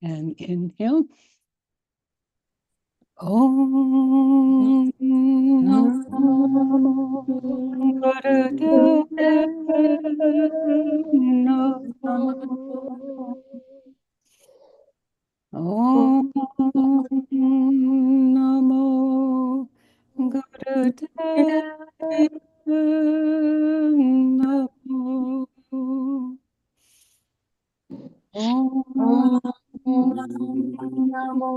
And inhale. Om Namo Om Namo Om Namo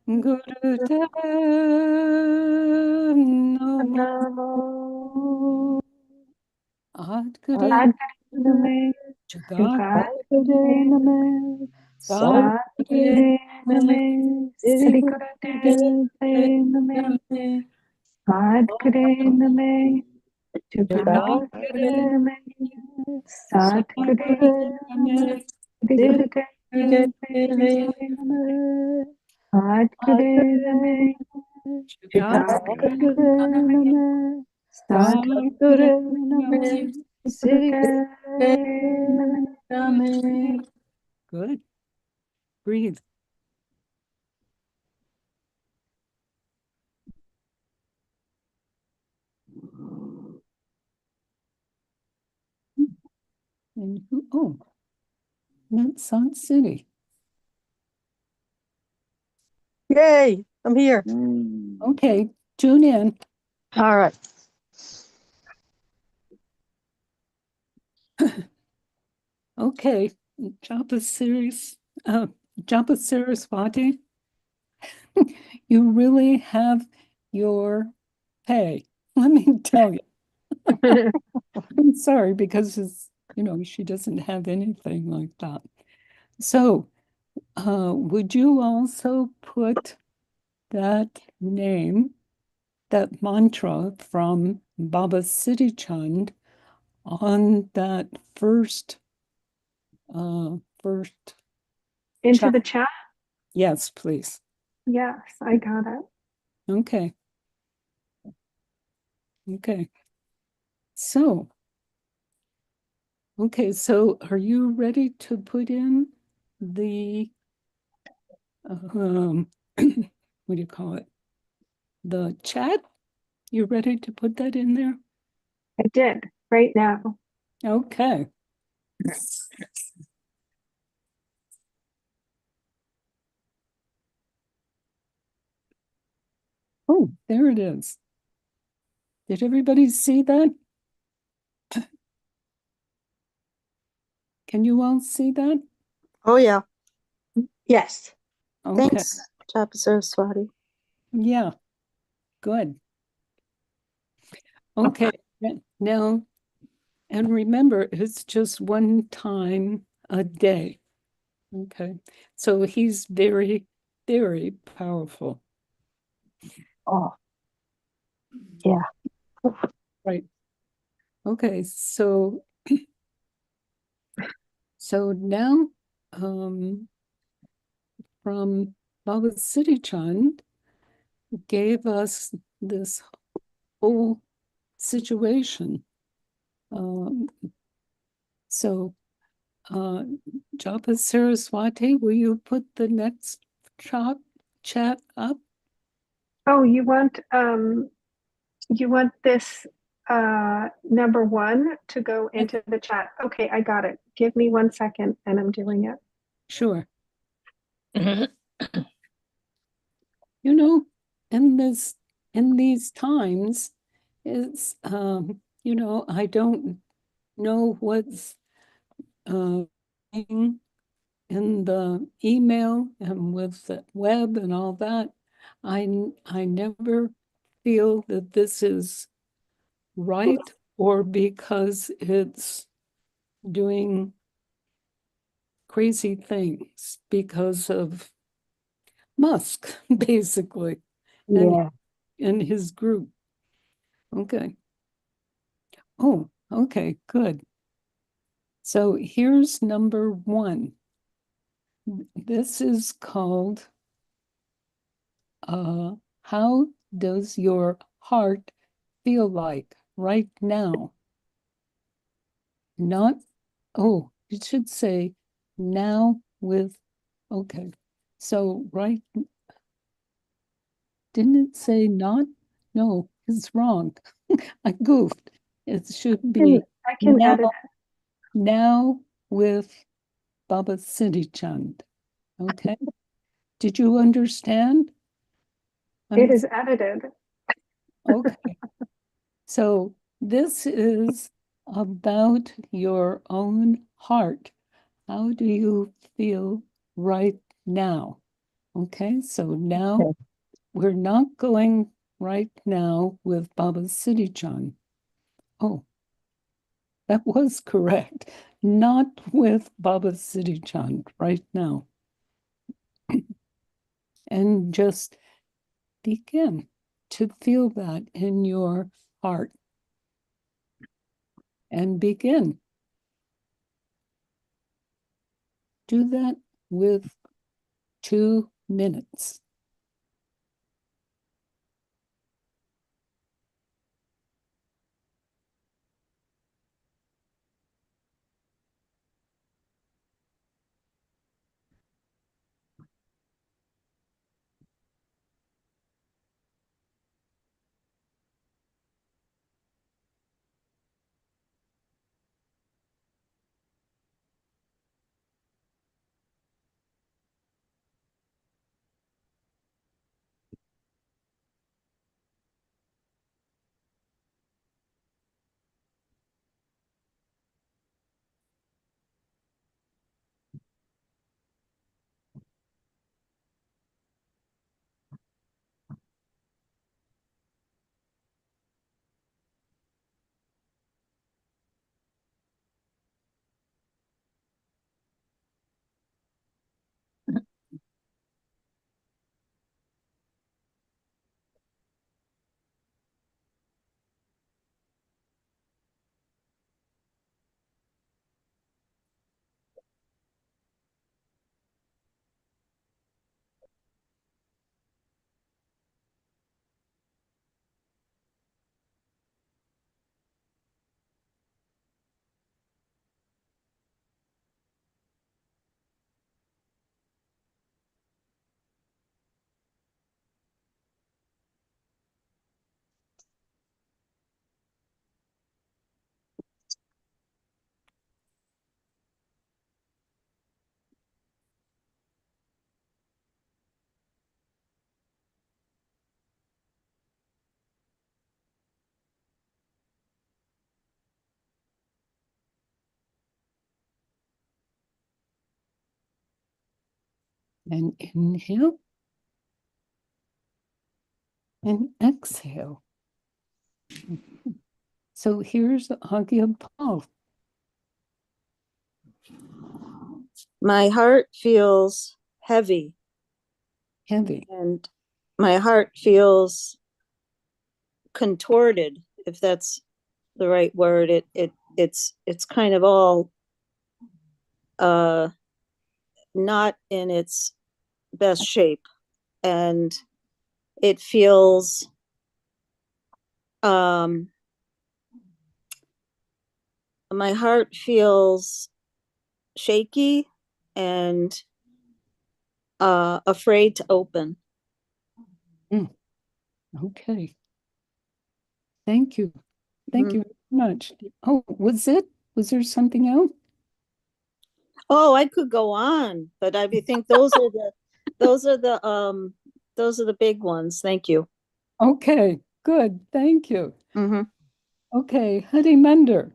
Gurudev Namo Adguru Name Jagat Name Sadguru Name Sri Name Sadguru Name Jagat Jugat Name Sadguru Sadguru Sri Name Sadguru Name Jagat Jugat Name Sadguru Sadguru Name Name. Good. Breathe. And oh, that's Sun City. Yay, I'm here. Okay, tune in. All right. Okay, Japa Saraswati, you really have your pay. Let me tell you. I'm sorry because it's, she doesn't have anything like that. So, would you also put that name, that mantra from Baba Siri Chand on that first Into chat? the chat? Yes, please. Yes, I got it. Okay. Okay. So, are you ready to put in the, what do you call it? The chat? You ready to put that in there? I did, right now. Okay. Oh, there it is. Did everybody see that? Can you all see that? Oh, yeah. Yes. Okay. Thanks, Japa Saraswati. Yeah, good. Okay, now, and remember, it's just one time a day. Okay, so he's very, very powerful. Oh, yeah. Right. Okay, so now from Baba Siri Chand gave us this whole situation. So Japa Saraswati, will you put the next chat up? Oh, you want this number 1 to go into the chat. Okay, I got it. Give me 1 second and I'm doing it. Sure. In these times, it's I don't know what's in the email and with the web and all that. I never feel that this is right or because it's doing crazy things because of Musk, basically, Yeah. and his group. Okay. Oh, okay, good. So here's number 1. This is called How Does Your Heart Feel Like Right Now? Not, it should say now with, okay. So right, didn't it say not? No, it's wrong. I goofed. It should be I can now, edit. now with Baba Siri Chand. Okay. Did you understand? It is edited. Okay. So this is about your own heart. How do you feel right now? Okay, so now Okay. we're not going right now with Baba Siri Chand. Oh, that was correct. Not with Baba Siri Chand right now. And just begin to feel that in your heart. And begin. Do that with 2 minutes. And inhale and exhale. So here's Aagia Pal. My heart feels heavy, Heavy. and my heart feels contorted, if that's the right word. It's kind of all not in its best shape, and it feels my heart feels shaky and afraid to open. Okay. Thank you. Thank you very much. Oh, was there something else? Oh, I could go on, but I think those are the big ones. Thank you. Okay, good. Thank you. Mm-hmm. Okay, Harimandir.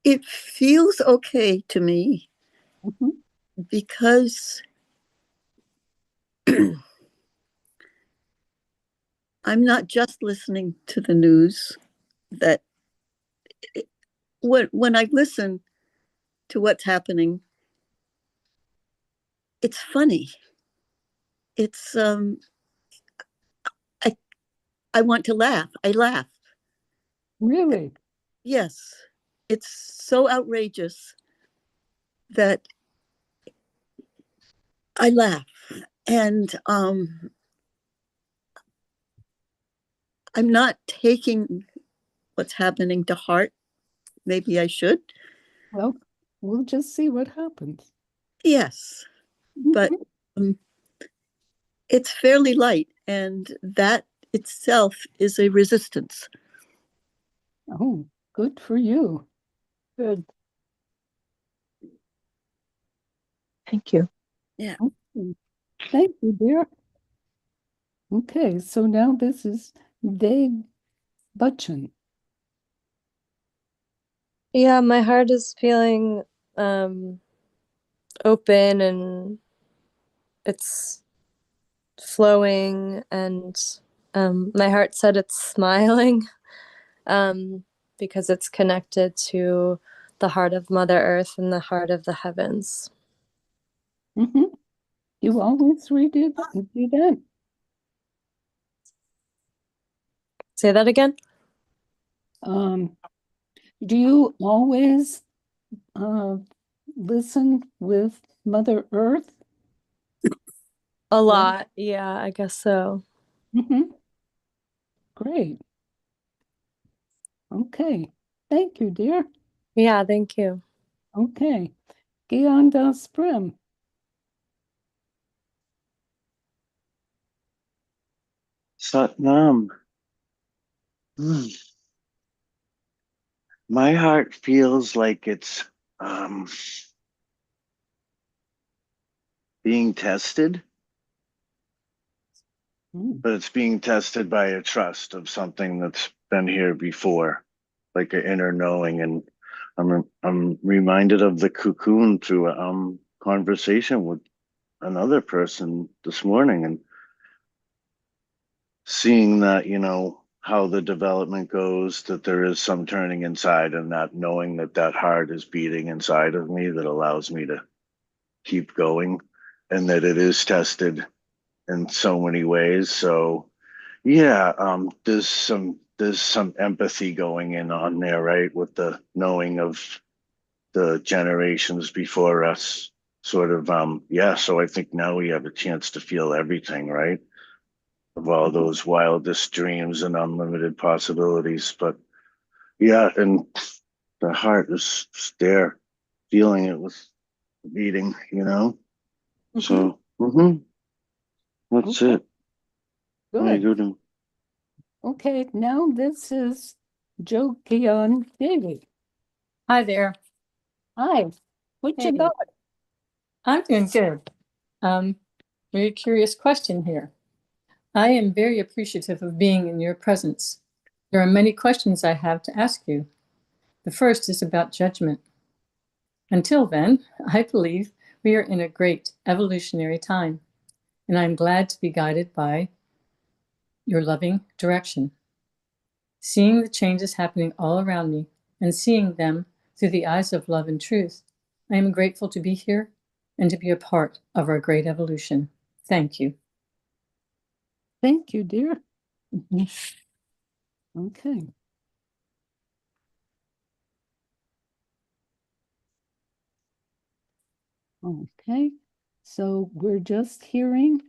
It feels okay to me because I'm not just listening to the news. That when I listen to what's happening, it's funny. It's I I want to laugh. I laugh. Really? Yes, it's so outrageous that I laugh, and I'm not taking what's happening to heart. Maybe I should. Well, we'll just see what happens. Yes, but it's fairly light, and that itself is a resistance. Oh, good for you. Good. Thank you. Yeah. Okay. Thank you, dear. Okay, so now this is Ved Bachan. Yeah, my heart is feeling open and it's flowing, and my heart said it's smiling because it's connected to the heart of Mother Earth and the heart of the heavens. Mm-hmm. You always do that? Say that again? Do you always listen with Mother Earth? A lot, yeah, I guess so. Mm-hmm. Great. Okay. Thank you, dear. Yeah, thank you. Okay. Gian Das Prem. Satnam. My heart feels like it's being tested, but it's being tested by a trust of something that's been here before, like an inner knowing. And I'm reminded of the cocoon through a conversation with another person this morning, and seeing that, how the development goes, that there is some turning inside, and that knowing that that heart is beating inside of me that allows me to keep going, and that it is tested in so many ways. So yeah, there's some empathy going in on there, right, with the knowing of the generations before us, sort of. Yeah, so I think now we have a chance to feel everything, right, of all those wildest dreams and unlimited possibilities. But yeah, and the heart is there, feeling it with beating, So that's Okay, it. How you good. doing? Okay, now this is Jot Gian Devi. Hi there. Hi. What you Hey. got? I'm doing good. Very curious question here. I am very appreciative of being in your presence. There are many questions I have to ask you. The first is about judgment. Until then, I believe we are in a great evolutionary time, and I'm glad to be guided by your loving direction. Seeing the changes happening all around me and seeing them through the eyes of love and truth, I am grateful to be here and to be a part of our great evolution. Thank you. Thank you, dear. Okay. Okay. So we're just hearing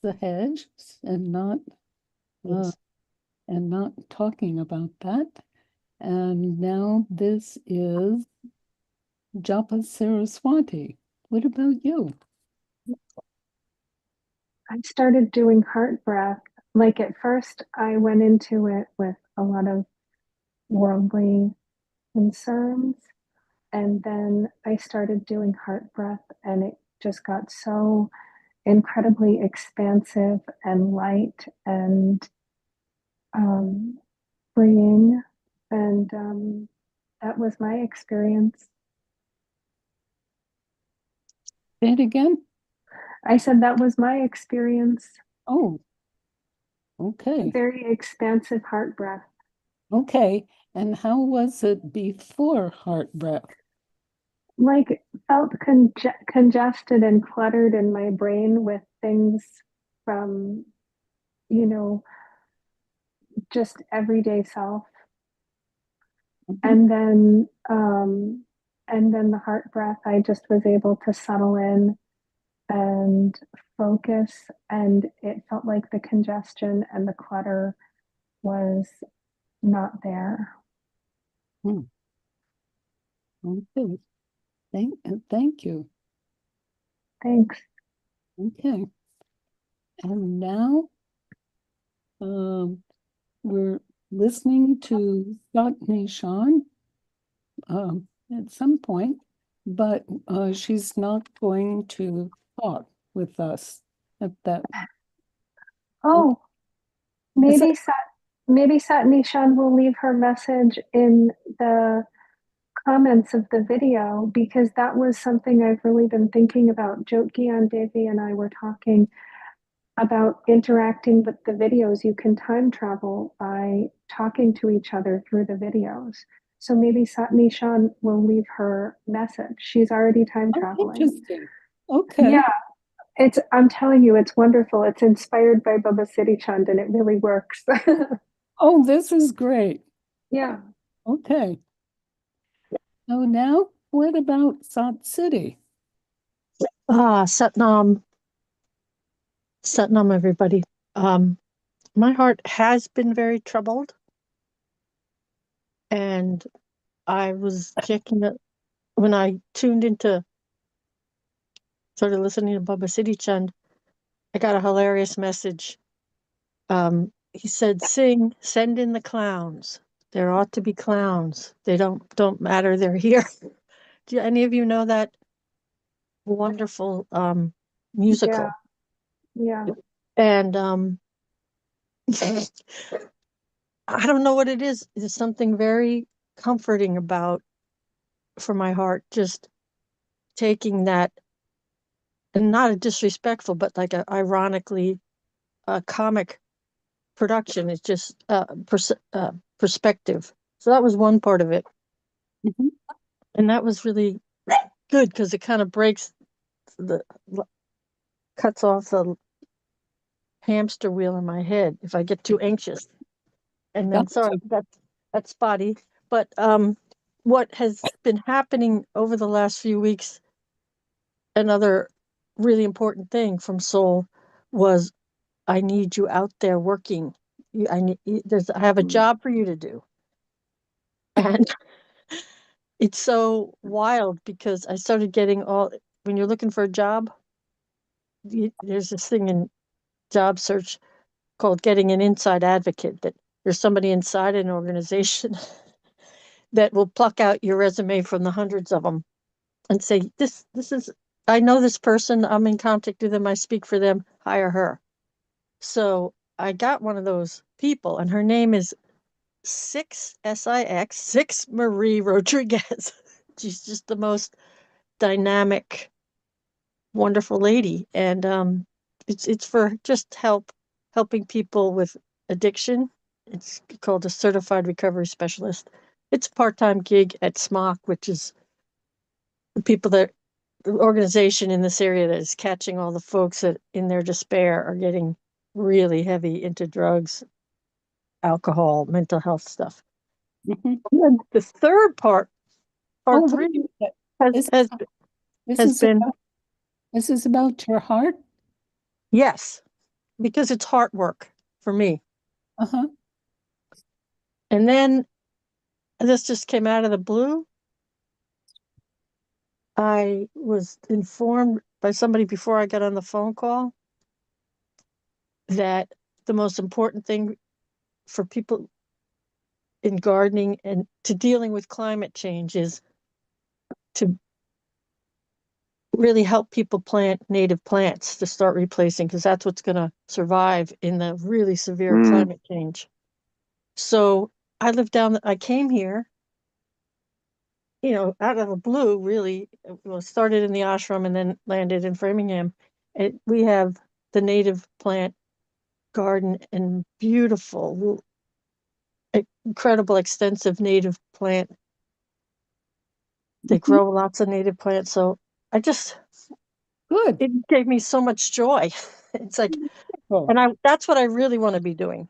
Sahej and not Yes. and not talking about that. And now this is Japa Saraswati. What about you? I started doing heart breath. Like at first, I went into it with a lot of worldly concerns. And then I started doing heart breath, and it just got so incredibly expansive and light and freeing. And that was my experience. Say it again. I said that was my experience. Oh, okay. Very expansive heart breath. Okay. And how was it before heart breath? Like felt congested and cluttered in my brain with things from, you know, just everyday self. And then the heart breath, I just was able to settle in and focus, and it felt like the congestion and the clutter was not there. Hmm. Okay. Thank you. Thanks. Okay. And now we're listening to Jot Nishan at some point, but she's not going to talk with us at that. Oh, Is maybe it? maybe Nishan will leave her message in the comments of the video, because that was something I've really been thinking about. Jot Gian Devi and I were talking about interacting with the videos. You can time travel by talking to each other through the videos. So maybe Nishan will leave her message. She's already time Oh, traveling. interesting. Okay. Yeah, I'm telling you, it's wonderful. It's inspired by Baba Siri Chand, and it really works. Oh, this is great. Yeah. Okay. So now, what about Salt City? Satnam, everybody. My heart has been very troubled, and I was checking it when I started listening to Baba Siri Chand. I got a hilarious message. He said, send in the clowns. There ought to be clowns. They don't matter. They're here. Do any of you know that wonderful musical? Yeah. And I don't know what it is. There's something very comforting about, for my heart, just taking that, and not a disrespectful, but like a ironically comic production. It's just perspective. So that was one part of it. Mhm. And that was really good because it kind of cuts off the hamster wheel in my head if I get too anxious. And then, Gotcha. sorry, that's spotty. But what has been happening over the last few weeks, another really important thing from Soul was, I need you out there working. I have a job for you to do. And it's so wild because I started getting when you're looking for a job, there's this thing in job search called getting an inside advocate, that there's somebody inside an organization that will pluck out your resume from the hundreds of them and say, this is, I know this person, I'm in contact with them, I speak for them, hire her. So I got one of those people, and her name is Six Marie Rodriguez. She's just the most dynamic, wonderful lady. And it's for just helping people with addiction. It's called a certified recovery specialist. It's a part-time gig at SMOC, which is the organization in this area that is catching all the folks that in their despair are getting really heavy into drugs, alcohol, mental health stuff. Mhm. And then the third part Oh, three, wait a minute. has This has is been about, this is about your heart? yes, because it's heart work for me. Uh-huh. And then this just came out of the blue. I was informed by somebody before I got on the phone call that the most important thing for people in gardening and to dealing with climate change is to really help people plant native plants, to start replacing, because that's what's going to survive in the really severe climate change. So I came here, out of the blue, really. Well, started in the ashram and then landed in Framingham. And we have the native plant garden and beautiful, incredible, extensive native plant. They grow lots of native plants. So Good. it gave me so much joy. It's like, Oh, and that's what I really want to be doing.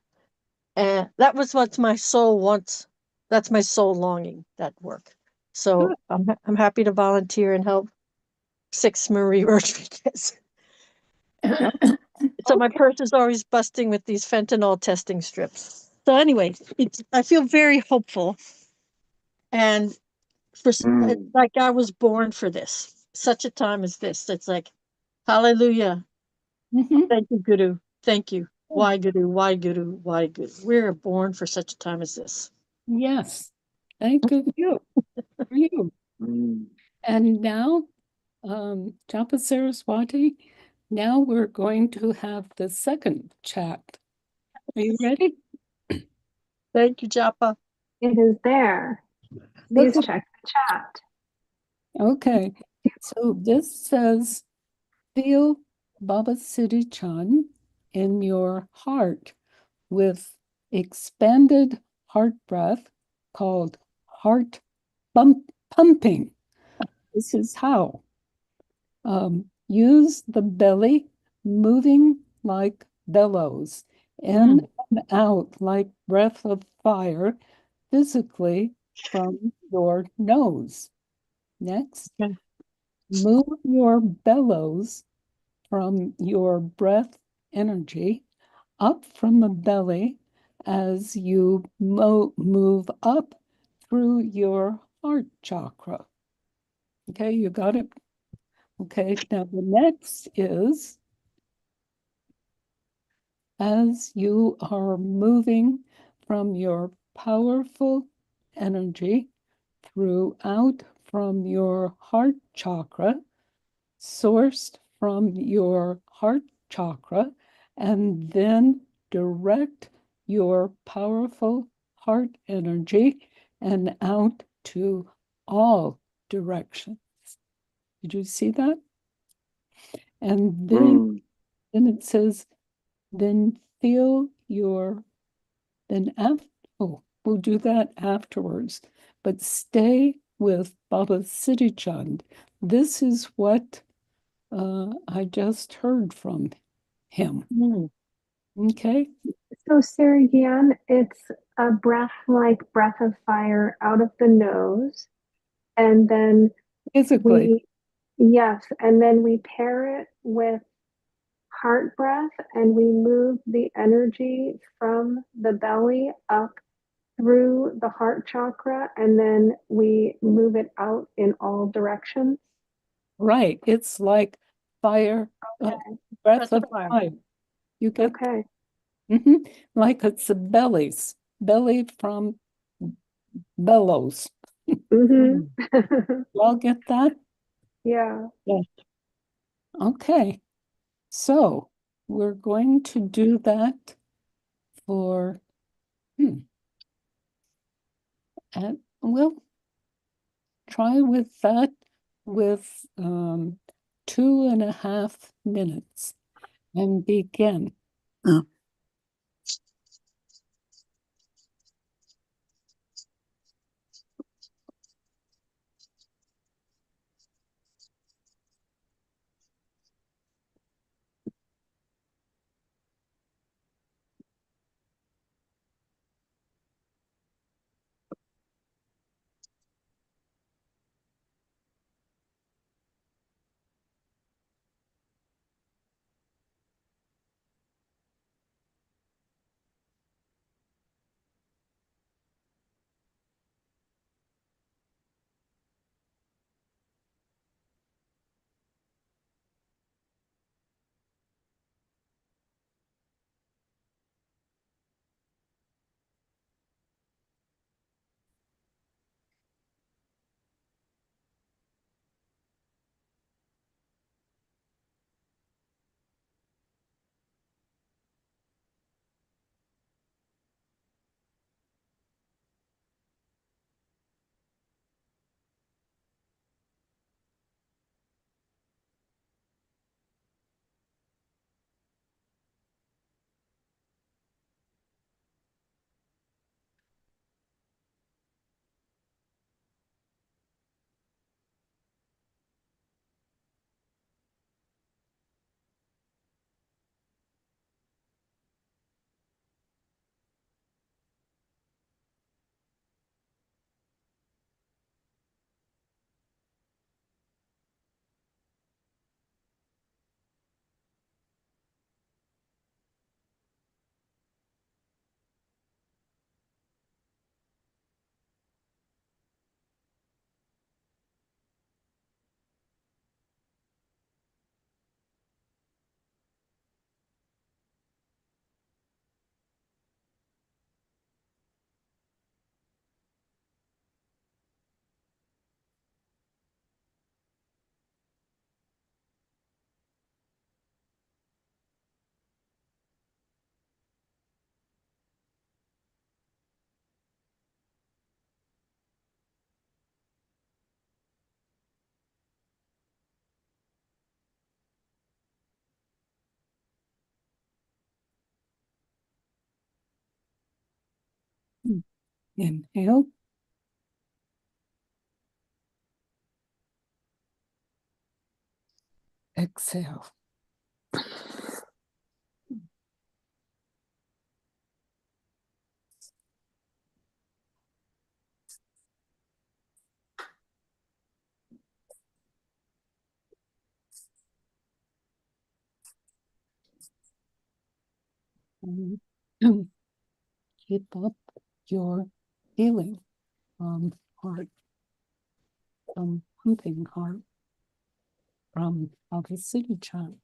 And that was what my soul wants. That's my soul longing, that work. So good. I'm happy to volunteer and help Six Marie Rodriguez. So my Okay. purse is always busting with these fentanyl testing strips. So anyway, I feel very hopeful. And it's like I was born for this, such a time as this. It's like, hallelujah. Mhm. Thank you, Guru. Thank you. Why Guru? Why Guru? Why Guru? We're born for such a time as this. Yes. Thank you. For you. And now, Japa Saraswati, now we're going to have the second chat. Are you ready? Thank you, Japa. It is there. Please check the chat. Okay. So this says, feel Baba Siri Chand in your heart with expanded heart breath called heart pumping. This is how. Use the belly moving like bellows, in and out like breath of fire, physically from your nose. Next, Okay. move your bellows from your breath energy up from the belly as you move up through your heart chakra. Okay, you got it? Okay, now the next is as you are moving from your powerful energy throughout from your heart chakra, sourced from your heart chakra, and then direct your powerful heart energy and out to all directions. Did you see that? And then it says, then feel your, then after, oh, we'll do that afterwards. But stay with Baba Siri Chand. This is what I just heard from him. Okay? So, Siri Gian, it's a breath like breath of fire out of the nose. And then Physically. yes, and then we pair it with heart breath and we move the energy from the belly up through the heart chakra and then we move it out in all directions. Right. It's like fire, breath of fire. You get Okay. like it's the belly from bellows. Mm-hmm. You all get that? Yeah. Yes. Okay. So we're going to do that for, and we'll try with that with 2.5 minutes and begin. Oh. Inhale. Exhale. And keep up your healing from heart, from pumping heart, from Baba Siri Chand.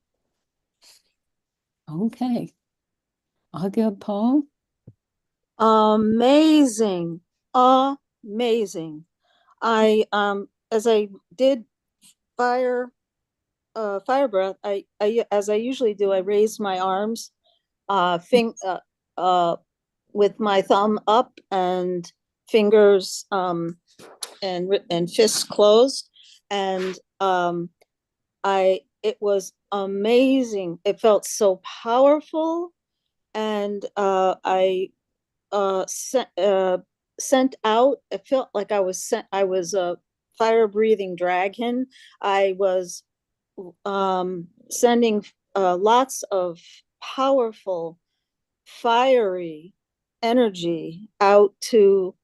Okay. Aagia Pal. Amazing. Amazing. As I did fire breath, I as I usually do, I raised my arms, with my thumb up and fingers and fists closed, and it was amazing. It felt so powerful, and I sent out. It felt like I was a fire breathing dragon. I was sending lots of powerful, fiery energy out to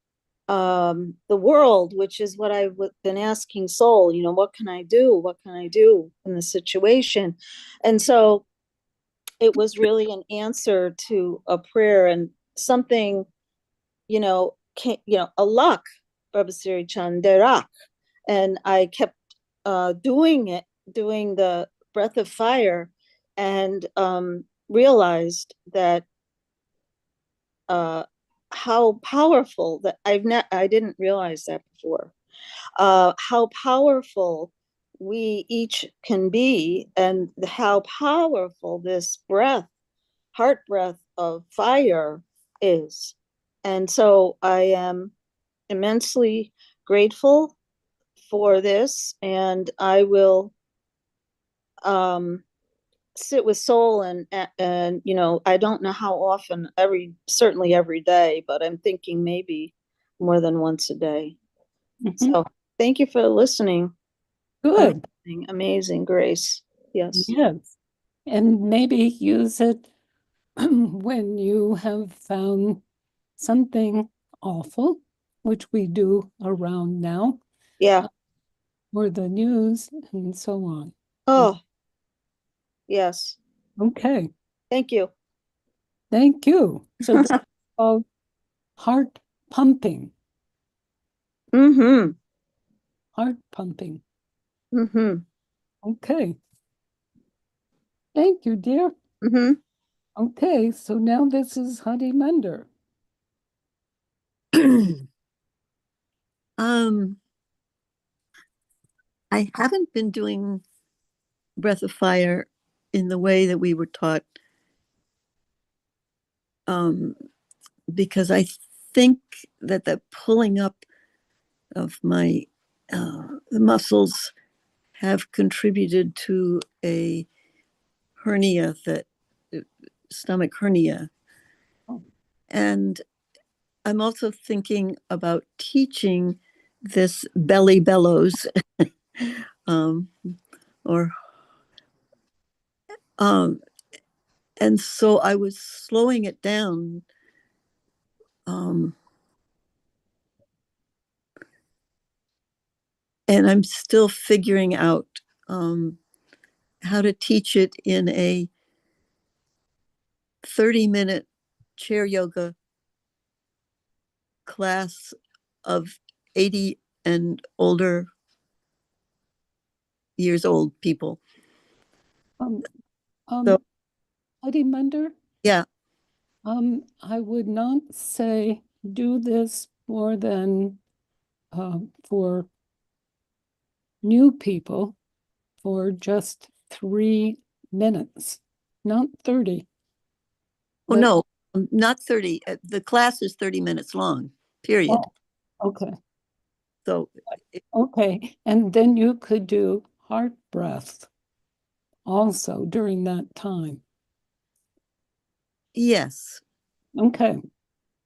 the world, which is what I've been asking Soul. What can I do? What can I do in this situation? And so it was really an answer to a prayer and something, Alak, Baba Siri Chand, Dirak. And I kept doing the breath of fire, and realized that how powerful that I didn't realize that before. How powerful we each can be, and how powerful this heart breath of fire is. And so I am immensely grateful for this, and I will sit with Soul, and I don't know how often, certainly every day, but I'm thinking maybe more than once a day. So thank you for listening. Good. Amazing, Grace. Yes. Yes. And maybe use it when you have found something awful, which we do around now, Yeah. or the news and so on. Oh, yes. Okay. Thank you. Thank you. So this is called heart pumping. Mm-hmm. Heart pumping. Mm-hmm. Okay. Thank you, dear. Mm-hmm. Okay, so now this is Harimandir. I haven't been doing breath of fire in the way that we were taught, because I think that the pulling up of my the muscles have contributed to a hernia, stomach hernia. And I'm also thinking about teaching this belly bellows, or and so I was slowing it down, and I'm still figuring out how to teach it in a 30-minute chair yoga class of 80 and older years old people. So, Harimandir, yeah. I would not say do this more than for new people for just 3 minutes, not 30. Oh, no, not 30. The class is 30 minutes long, period. Oh, okay. So, okay. And then you could do heart breath also during that time. yes. Okay.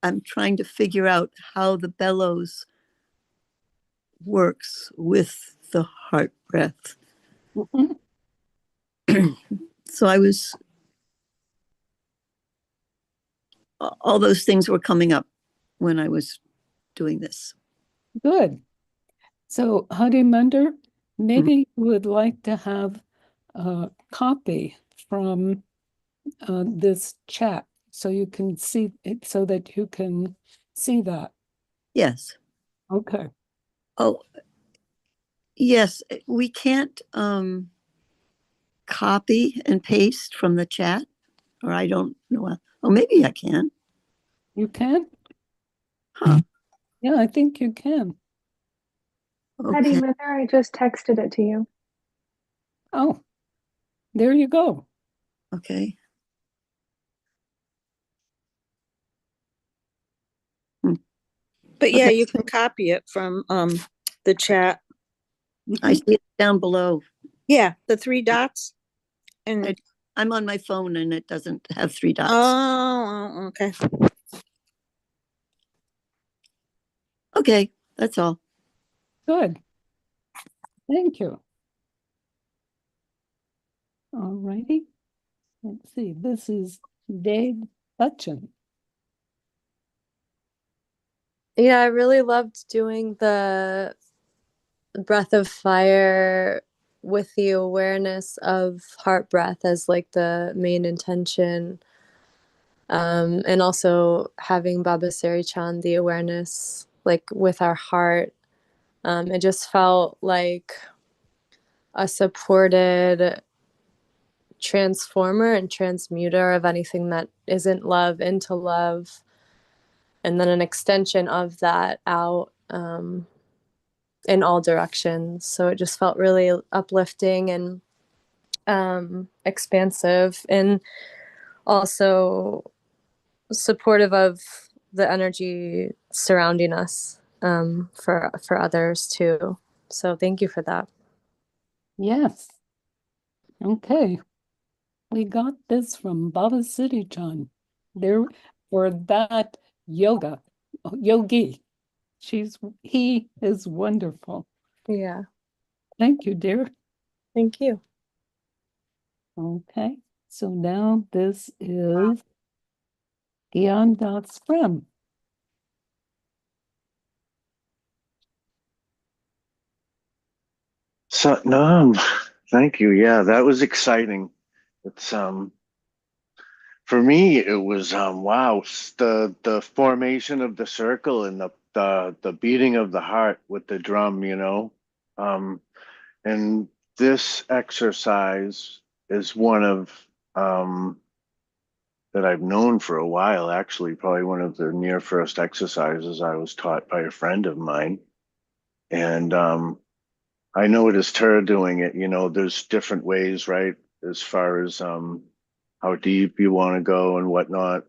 I'm trying to figure out how the bellows works with the heart breath. Mhm. So I was, all those things were coming up when I was doing this. Good. So, Harimandir, maybe you would like to have a copy from this chat so you can see it, so that you can see that. Yes. Okay. Oh, yes. We can't copy and paste from the chat, or I don't know. Oh, maybe I can. You can? Huh. Yeah, I think you can. Patty, Okay. Mother, I just texted it to you. Oh, there you go. Okay. But yeah, Okay. you can copy it from the chat. I see it down below. Yeah, the three dots. And I'm on my phone and it doesn't have three dots. oh, okay. Okay, that's all. Good. Thank you. All righty. Let's see. This is Ved Bachan. Yeah, I really loved doing the breath of fire with the awareness of heart breath as like the main intention. And also having Baba Siri Chand, the awareness, like with our heart. It just felt like a supported transformer and transmuter of anything that isn't love into love, and then an extension of that out in all directions. So it just felt really uplifting and expansive, and also supportive of the energy surrounding us for others too. So thank you for that. Yes. Okay. We got this from Baba Siri Chand. There for that yogi. He is wonderful. Yeah. Thank you, dear. Thank you. Okay. So now this is Gian Das Prem. So no, thank you. Yeah, that was exciting. It's for me it was wow, the formation of the circle and the beating of the heart with the drum, you know. And this exercise is one of that I've known for a while, actually, probably one of the near first exercises I was taught by a friend of mine. And I noticed her doing it. You know, there's different ways, right? As far as how deep you want to go and whatnot.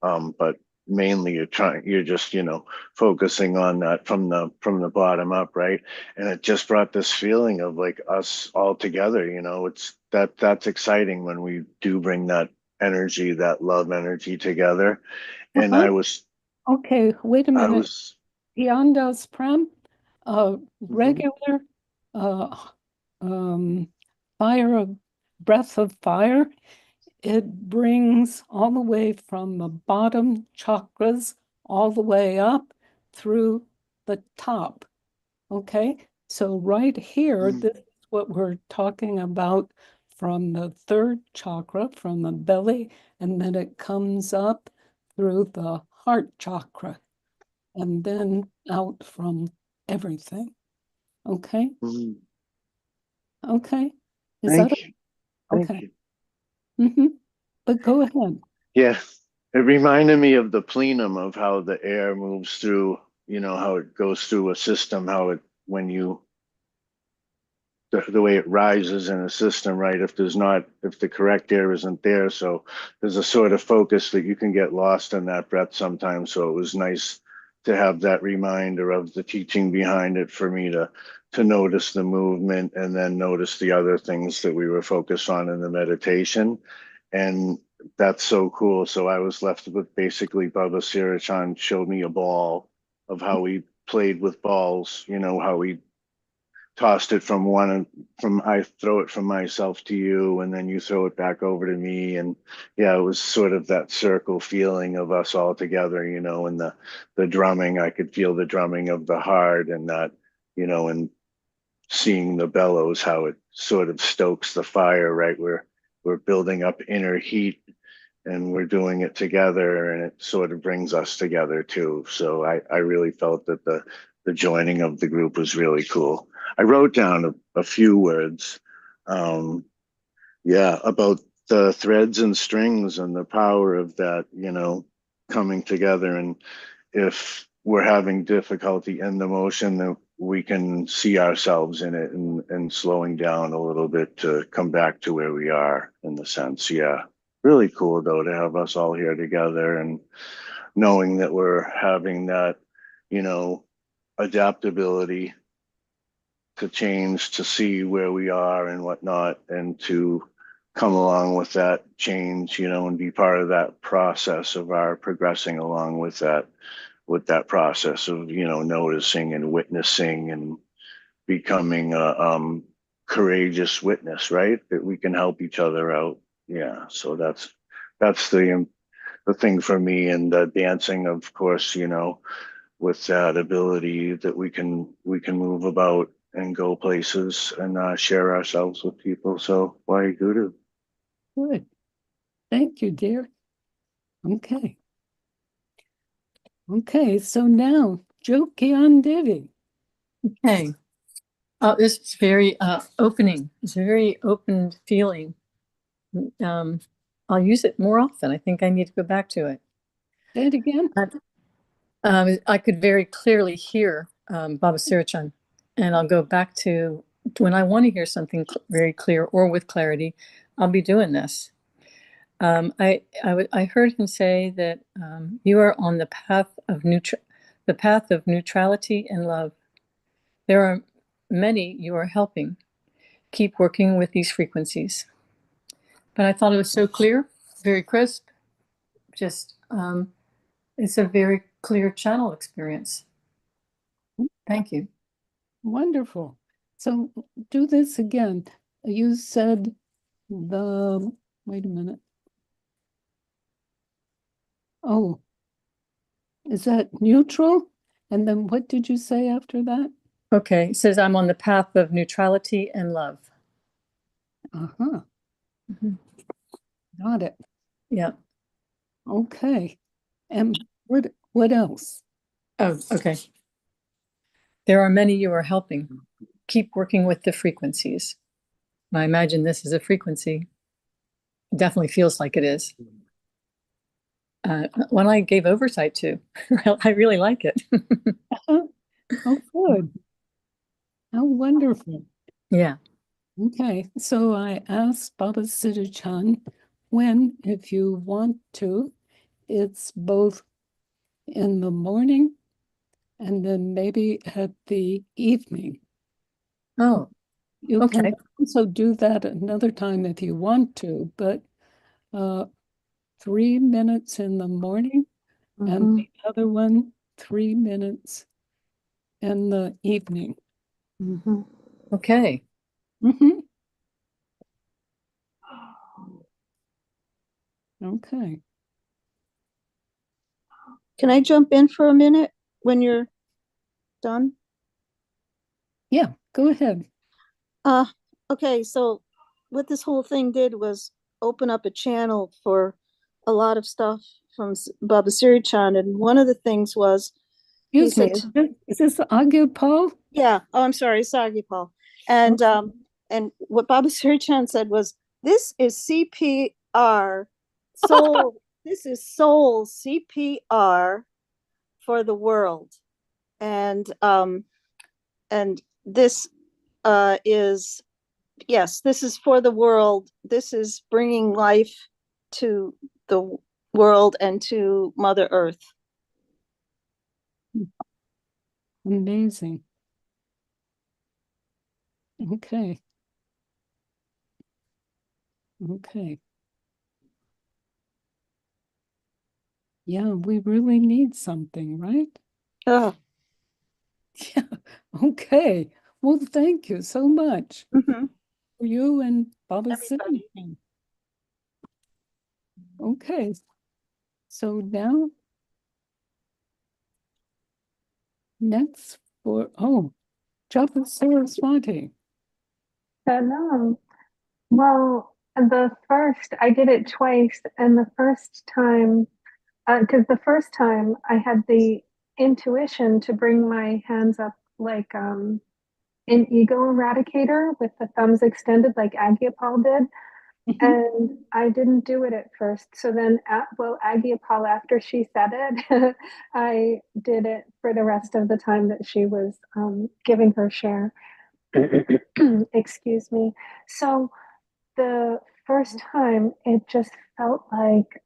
But mainly you're just, you know, focusing on that from the bottom up, right? And it just brought this feeling of like us all together, you know. It's that's exciting when we do bring that energy, that love energy together. And Uh-huh. Okay, wait a I minute. was Gian Das Prem, Mhm. regular uh, fire of breath of fire. It brings all the way from the bottom chakras all the way up through the top. Okay, so right here, Mhm. this is what we're talking about from the third chakra, from the belly, and then it comes up through the heart chakra and then out from everything. Okay, Mhm. okay. Is that Thank you. Thank okay? you. But go ahead. Yeah, it reminded me of the plenum of how the air moves through, you know, how it goes through a system, how it, when you, the way it rises in a system, right? If there's not, if the correct air isn't there, so there's a sort of focus that you can get lost in that breath sometimes. So it was nice to have that reminder of the teaching behind it for me to notice the movement and then notice the other things that we were focused on in the meditation. And that's so cool. So I was left with basically Baba Siri Chand showed me a ball of how we played with balls, you know, how we tossed it from one and from I throw it from myself to you and then you throw it back over to me. And yeah, it was sort of that circle feeling of us all together, you know, and the drumming, I could feel the drumming of the heart and that, you know, and seeing the bellows, how it sort of stokes the fire, right? We're building up inner heat and we're doing it together and it sort of brings us together too. So I really felt that the joining of the group was really cool. I wrote down a few words, um, yeah, about the threads and strings and the power of that, you know, coming together. And if we're having difficulty in the motion, then we can see ourselves in it and slowing down a little bit to come back to where we are in the sense. Yeah. Really cool though to have us all here together and knowing that we're having that, you know, adaptability to change, to see where we are and whatnot, and to come along with that change, you know, and be part of that process of our progressing along with that process of, you know, noticing and witnessing and becoming a courageous witness, right? That we can help each other out. Yeah. So that's the thing for me. And the dancing, of course, you know, with that ability that we can move about and go places and share ourselves with people. So why guru? Good. Thank you, dear. Okay. Okay, so now Jot Gian Devi. Okay. This is very opening. It's a very open feeling. I'll use it more often. I think I need to go back to it. Say it again. I could very clearly hear Baba Siri Chand, and I'll go back to when I want to hear something very clear or with clarity, I'll be doing this. I heard him say that you are on the path of neutrality and love. There are many you are helping. Keep working with these frequencies. But I thought it was so clear, very crisp. Just it's a very clear channel experience. Thank you. Wonderful. So do this again. You said wait a minute. Oh, is that neutral? And then what did you say after that? Okay, it says I'm on the path of neutrality and love. Uh-huh. Mm-hmm. Got it. Yeah. Okay. And what else? Oh, okay. There are many you are helping. Keep working with the frequencies. I imagine this is a frequency. It definitely feels like it is. One I gave oversight to. I really like it. Oh, good. How wonderful. Yeah. Okay, so I asked Baba Siri Chand when, if you want to, it's both in the morning and then maybe at the evening. Oh, You okay. can also do that another time if you want to, but 3 minutes in the morning and the other one 3 minutes in the evening. Okay. Mm-hmm. Okay. Can I jump in for a minute when you're done? Yeah, go ahead. Okay, so what this whole thing did was open up a channel for a lot of stuff from Baba Siri Chand, and one of the things was Excuse me, is this Aagia Pal? yeah. Oh, I'm sorry, Aagia Pal. And what Baba Siri Chand said was, "This is CPR, soul. This is soul CPR for the world." And this is, yes, this is for the world. This is bringing life to the world and to Mother Earth. Amazing. Okay. Okay. Yeah, we really need something, right? Oh, Yeah. Okay. Well, thank you so much mhm. for you and Baba Siri Everybody. Chand. Okay. So now, next for, Japa Saraswati. No. Well, I did it twice, and the first time, because the first time I had the intuition to bring my hands up like an Ego Eradicator with the thumbs extended, like Aagia Pal did. Mhm. And I didn't do it at first. So then, Aagia Pal, after she said it, I did it for the rest of the time that she was giving her share. Excuse me. So the first time, it just felt like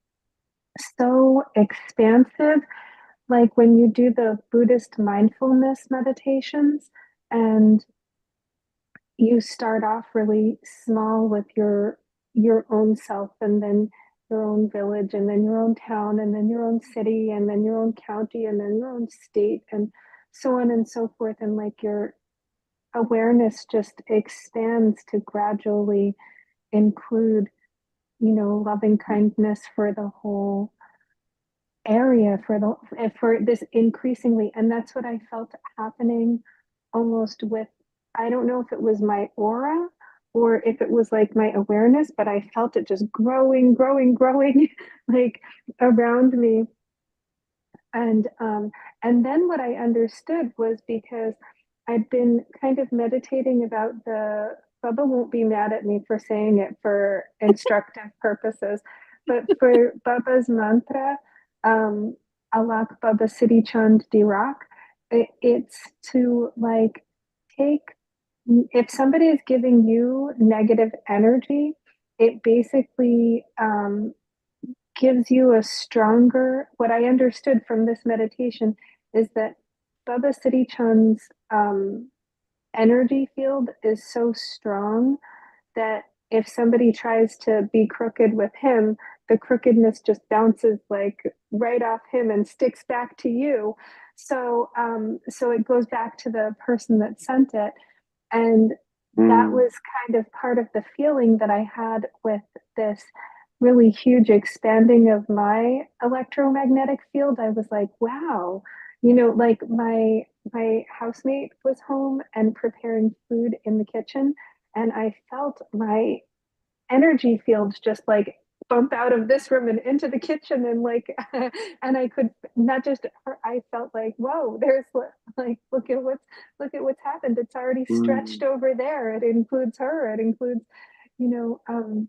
so expansive, like when you do the Buddhist mindfulness meditations and you start off really small with your own self, and then your own village, and then your own town, and then your own city, and then your own county, and then your own state, and so on and so forth. And like your awareness just expands to gradually include, loving kindness for the whole area, for this increasingly. And that's what I felt happening almost with, I don't know if it was my aura or if it was like my awareness, but I felt it just growing, growing, growing like around me. And then what I understood was, because I'd been kind of meditating about the, Bubba won't be mad at me for saying it for instructive purposes, but for Baba's mantra, um, Alak Baba Siri Chand Dirak, it's to like take, if somebody is giving you negative energy, it basically gives you a stronger, what I understood from this meditation is that Baba Siri Chand's energy field is so strong that if somebody tries to be crooked with him, the crookedness just bounces like right off him and sticks back to you. So it goes back to the person that sent it. And that was kind of part of the feeling that I had with this really huge expanding of my electromagnetic field. I was like, wow, like my housemate was home and preparing food in the kitchen, and I felt my energy fields just like bump out of this room and into the kitchen, and like and I could not just I felt like, whoa, there's like, look at what's happened. It's already stretched over there. It includes her, it includes, you know um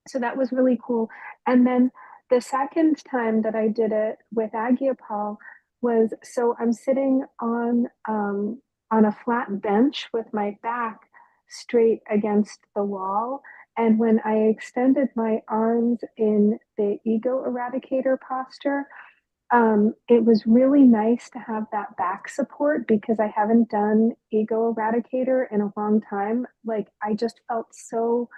so that was really cool. And then the second time that I did it with Aagia Pal was, so I'm sitting on a flat bench with my back straight against the wall. And when I extended my arms in the Ego Eradicator posture, it was really nice to have that back support, because I haven't done Ego Eradicator in a long time. Like, I just felt so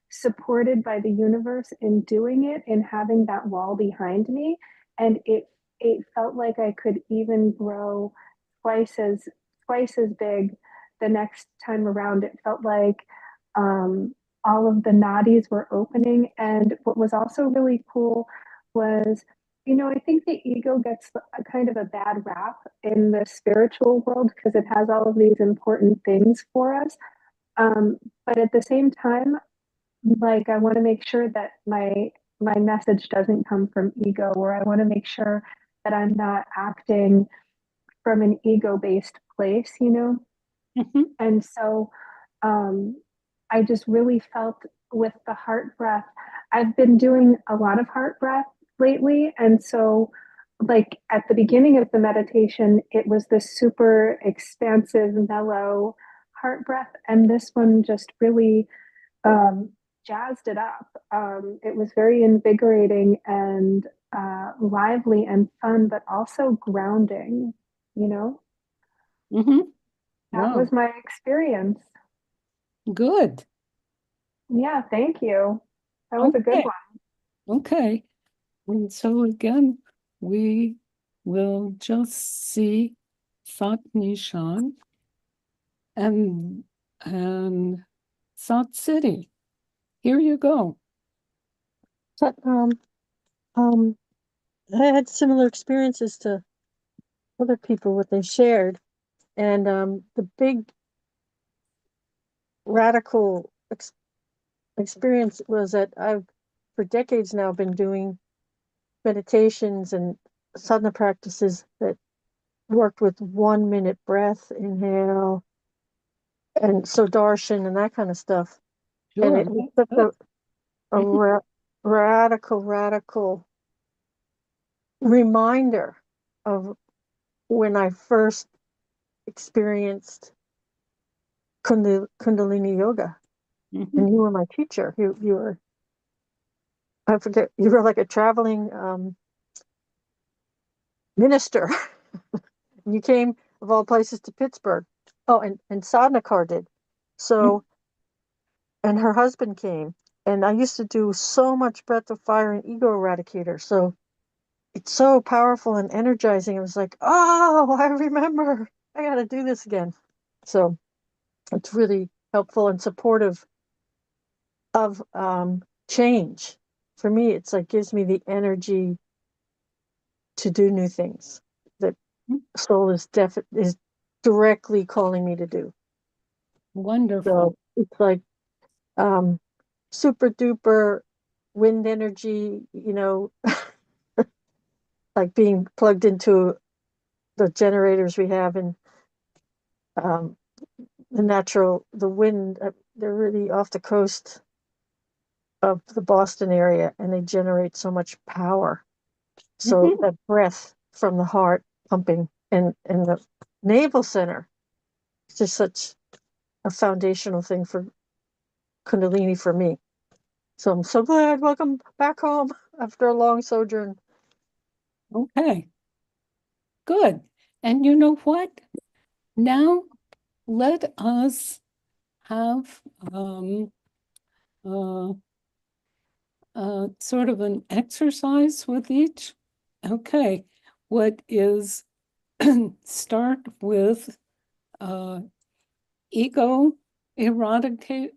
supported by the universe in doing it and having that wall behind me. And it felt like I could even grow twice as twice as big the next time around. It felt like all of the nadis were opening. And what was also really cool was, I think the ego gets a kind of a bad rap in the spiritual world because it has all of these important things for us. But at the same time, like, I want to make sure that my message doesn't come from ego, or I want to make sure that I'm not acting from an ego based place. Mhm. And so um, I just really felt with the heart breath. I've been doing a lot of heart breath lately. And so, like, at the beginning of the meditation, it was this super expansive, mellow heart breath. And this one just really um, jazzed it up. It was very invigorating and lively and fun, but also grounding. You know, Mhm. that was Wow. my experience. Good. Yeah, thank you. That was a good Okay. one. Okay. And so again, we will just see Sat Nishan and Sat City. Here you go. But I had similar experiences to other people, what they shared. And the big radical experience was that I've, for decades now, been doing meditations and sadhana practices that worked with 1 minute breath, inhale, and Sudarshan and that kind of stuff. Sure. And it was such radical reminder of when I first experienced Kundalini yoga. Mhm. And you were my teacher. You were, I forget, you were like a traveling minister. And you came, of all places, to Pittsburgh. Oh, and Sadhakar did. So, and her husband came. And I used to do so much breath of fire and ego eradicator. So it's so powerful and energizing. It was like, oh, I remember. I got to do this again. So it's really helpful and supportive of change. For me, it's like gives me the energy to do new things that soul is directly calling me to do. Wonderful. So it's like super duper wind energy, like being plugged into the generators we have in the wind. They're really off the coast of the Boston area, and they generate so much power. So that breath from the heart pumping and the navel center is just such a foundational thing for Kundalini for me. So I'm so glad. Welcome back home after a long sojourn. Okay. Good. And you know what? Now let us have sort of an exercise with each. Okay. What is start with Ego Eradicator,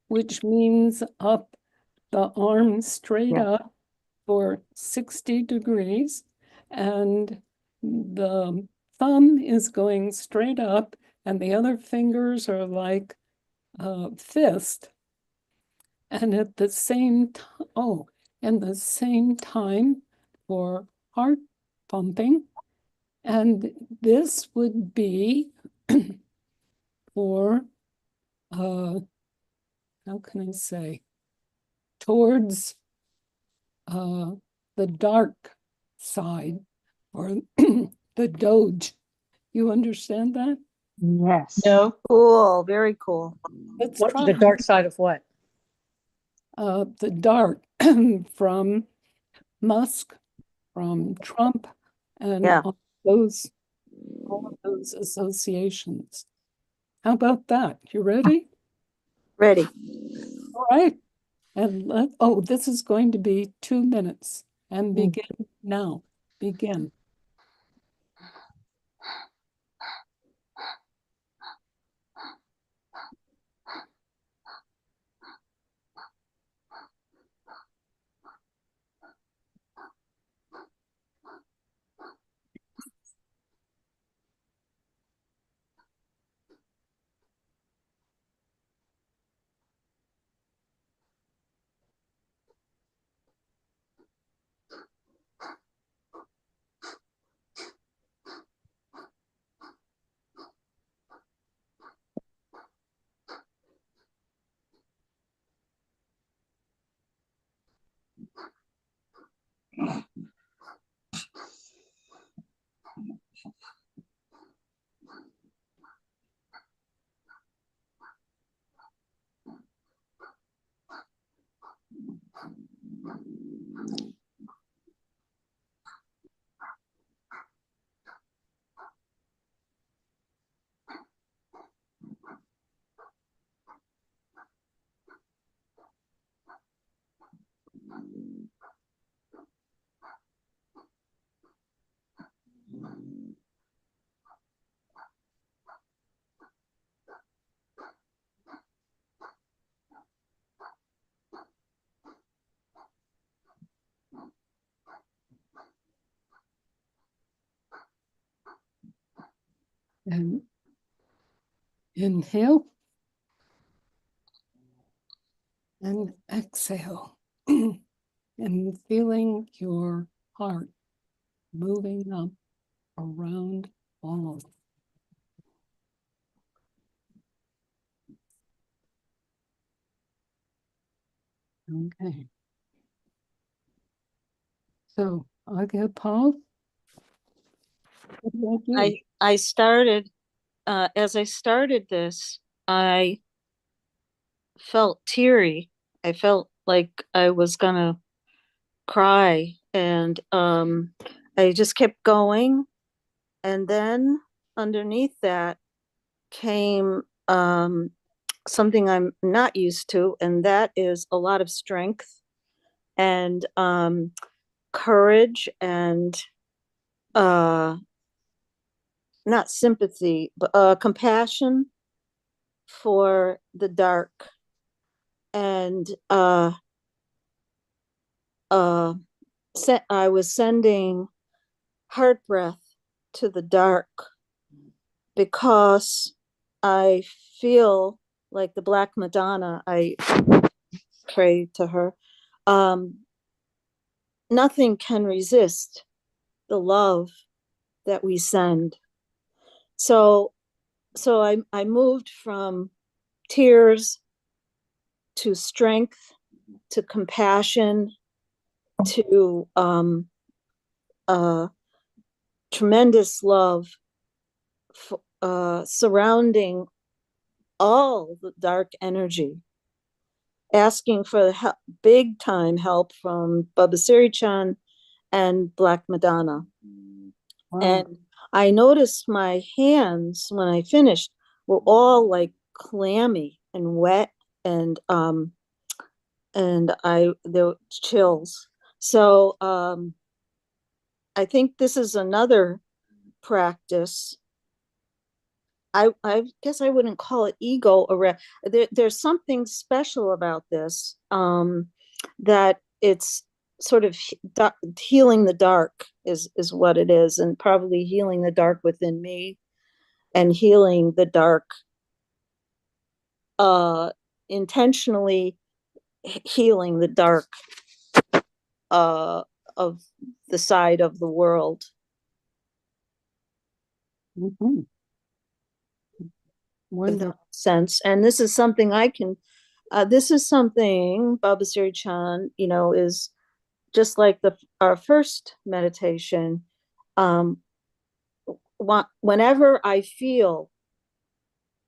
which means up the arm straight up for 60 degrees, and the thumb is going straight up, and the other fingers are like a fist. And at the same time, for heart pumping, and this would be for how can I say, towards the dark side, or the doge. You understand that? Yes. No. Cool, very cool. Let's What try the dark side of what? the dark from Musk, from Trump, and Yeah. all of those associations. How about that? You ready? Ready. All right. And this is going to be 2 minutes. And begin now. Begin. And inhale and exhale. And feeling your heart moving up around all. Okay. So, Aagia Pal, what about you? I started, as I started this, I felt teary. I felt like I was gonna cry, and I just kept going. And then underneath that came something I'm not used to, and that is a lot of strength and courage and not sympathy, but compassion for the dark. And I was sending heart breath to the dark because I feel like the Black Madonna. I pray to her. Nothing can resist the love that we send. So I moved from tears to strength, to compassion, to tremendous love surrounding all the dark energy, asking for big time help from Baba Siri Chand and Black Madonna. Wow. And I noticed my hands when I finished were all like clammy and wet, and there were chills. So I think this is another practice. I guess I wouldn't call it ego there's something special about this, that it's sort of healing the dark is what it is, and probably healing the dark within me and healing the dark, intentionally healing the dark of the side of the world. Mm-hmm. Wonderful. Sense. And this is something I can, this is something Baba Siri Chand, is just like our first meditation. Whenever I feel,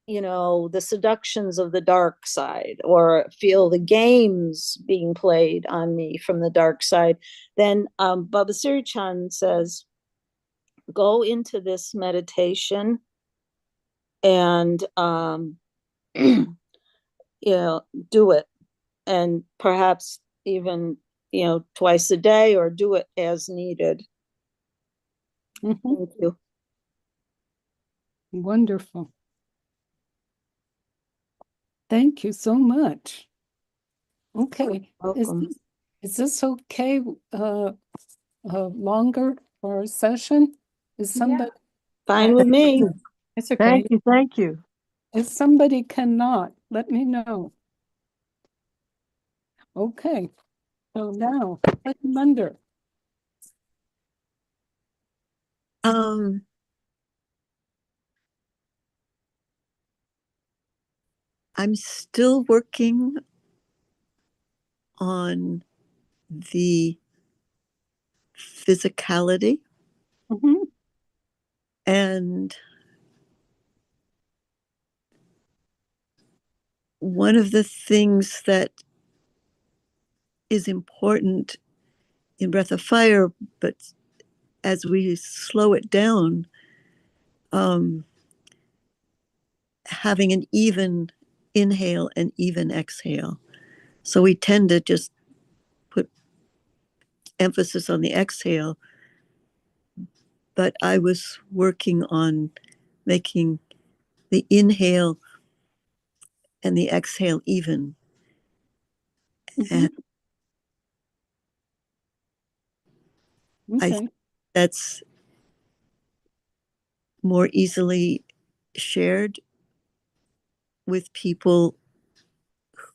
the seductions of the dark side, or feel the games being played on me from the dark side, then Baba Siri Chand says, go into this meditation and do it, and perhaps even twice a day, or do it as needed. Mm-hmm. Thank you. Wonderful. Thank you so much. Okay. Welcome. Is this okay? Longer for a session? Is somebody Fine with me. It's okay. Thank you. if somebody cannot, let me know. Okay. So now, Harimandir. I'm still working on the physicality. Mm-hmm. And one of the things that is important in Breath of Fire, but as we slow it down, having an even inhale and even exhale. So we tend to just put emphasis on the exhale, but I was working on making the inhale and the exhale even. Mm-hmm. And Okay. I think that's more easily shared with people